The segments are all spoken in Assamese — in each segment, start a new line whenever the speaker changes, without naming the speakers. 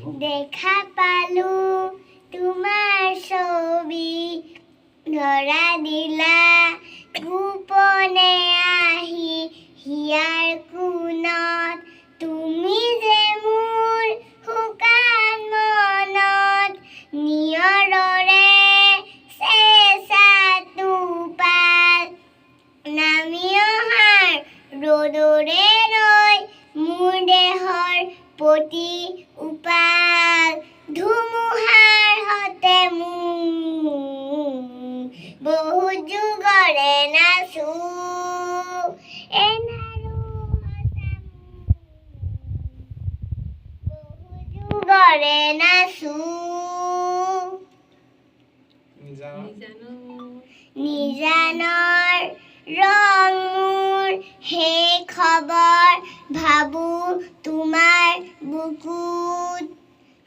দেখা পালো তোমাৰ ছবি ধৰা দিলা গোপনে আহি হিয়াৰ কোণত তুমি যে মোৰ শুকান মনত নিয়ৰৰে চেঁচা টোপাল নামি অহাৰ ৰ'দৰে ৰৈ মোৰ দেহৰ প্ৰতি উপাল ধুমুহাৰ হতে বহুত যুগৰে নাচো এন্ধাৰো বহুত যুগৰে নাচো নিজানৰ ৰং মোৰ সেই খবৰ ভাবো তোমাৰ বুকুত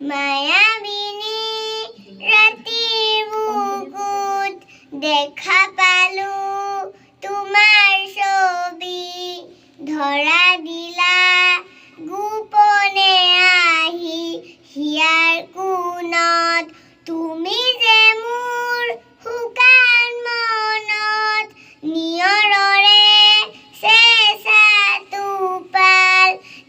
মায়াবিনী ৰাতিৰ বুকুত দেখা পালো তোমাৰ ছবি ধৰা দিলা গোপনে আহি হিয়াৰ কোণত তুমি যে মোৰ শুকান মনত নিয়ৰৰে চেঁচা টোপাল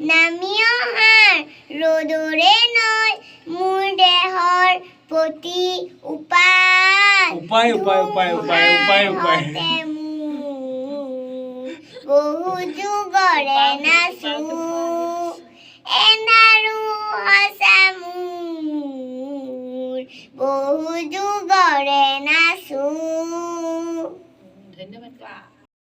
নামি অহাৰ ৰ'দৰে নৈ মোৰ দেহৰ প্ৰতি উপায় বহু যুগৰে নাচো